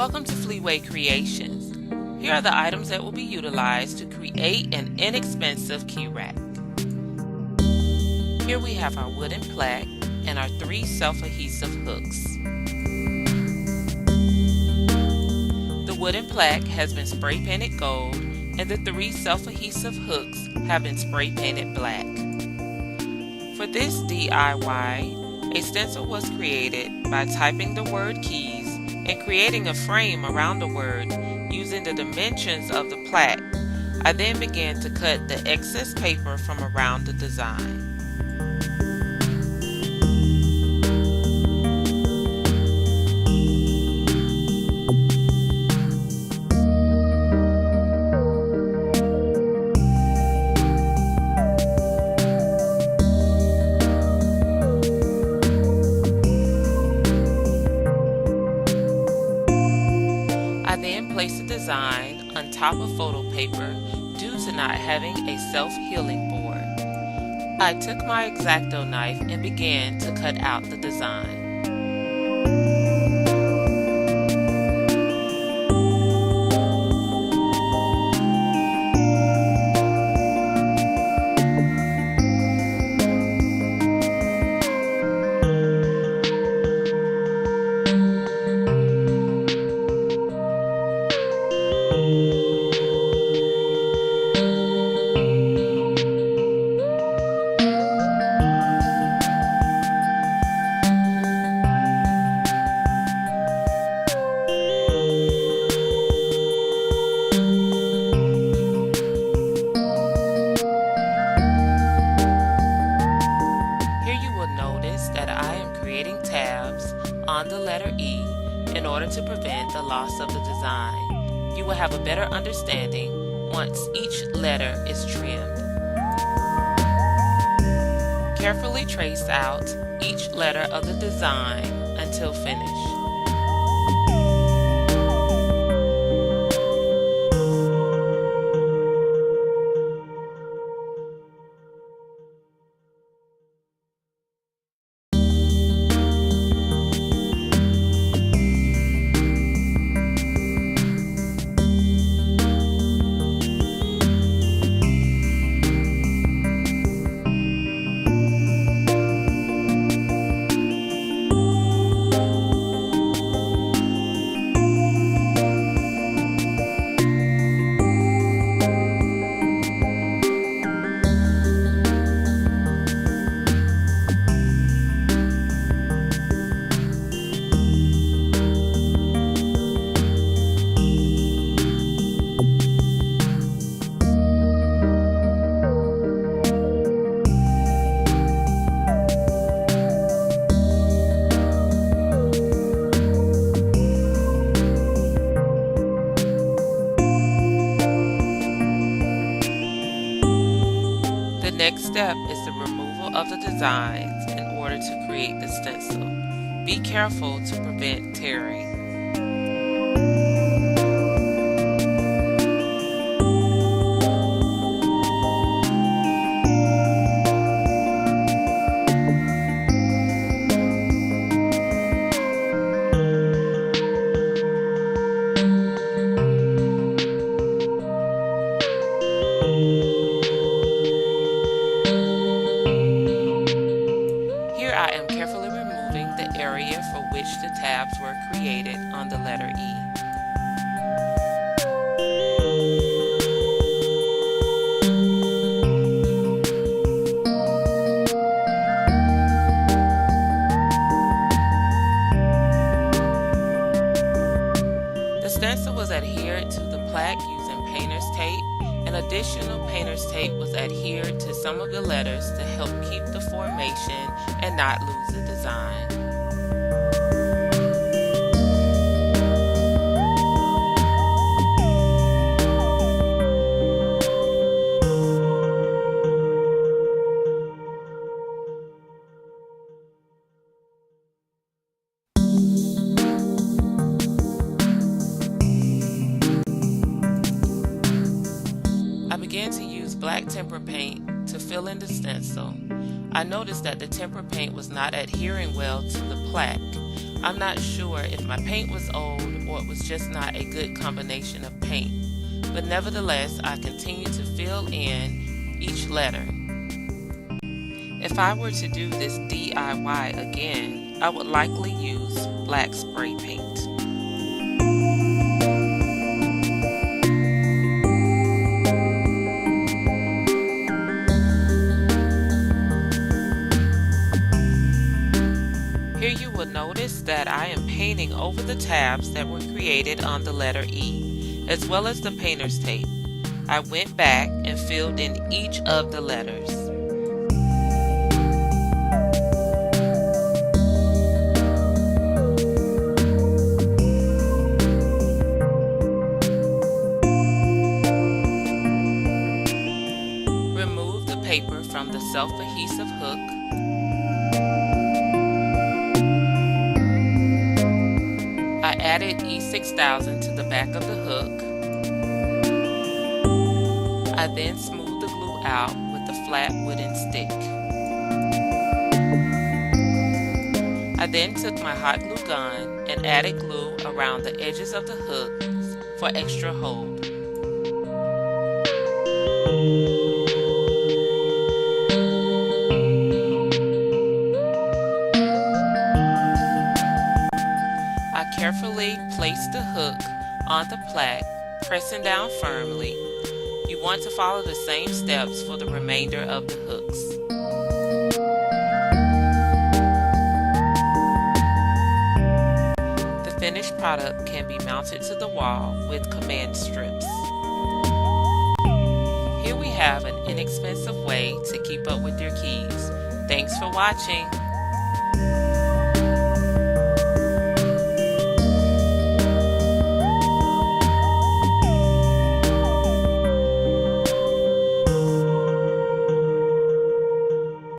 Welcome to Fleeway Creations. Here are the items that will be utilized to create an inexpensive key rack. Here we have our wooden plaque and our 3 self-adhesive hooks. The wooden plaque has been spray painted gold and the 3 self-adhesive hooks have been spray painted black. For this DIY, a stencil was created by typing the word keys and creating a frame around the word using the dimensions of the plaque. I then began to cut the excess paper from around the design. I then placed the design on top of photo paper due to not having a self-healing board. I took my X-Acto knife and began to cut out the design. On the letter E in order to prevent the loss of the design. You will have a better understanding once each letter is trimmed. Carefully trace out each letter of the design until finished. The next step is the removal of the designs in order to create the stencil. Be careful to prevent tearing. I am carefully removing the area for which the tabs were created on the letter E. The stencil was adhered to the plaque using painter's tape, and additional painter's tape was adhered to some of the letters to help keep the formation and not lose the design. I began to use black tempera paint to fill in the stencil. I noticed that the tempera paint was not adhering well to the plaque. I'm not sure if my paint was old or it was just not a good combination of paint, but nevertheless I continue to fill in each letter. If I were to do this DIY again, I would likely use black spray paint. Here you will notice that I am painting over the tabs that were created on the letter E, as well as the painter's tape. I went back and filled in each of the letters. Remove the paper from the self-adhesive hook. I added E600 to the back of the hook. I then smoothed the glue out with a flat wooden stick. I then took my hot glue gun and added glue around the edges of the hooks for extra hold. I carefully placed the hook on the plaque, pressing down firmly. You want to follow the same steps for the remainder of the hooks. The finished product can be mounted to the wall with command strips. Here we have an inexpensive way to keep up with your keys. Thanks for watching.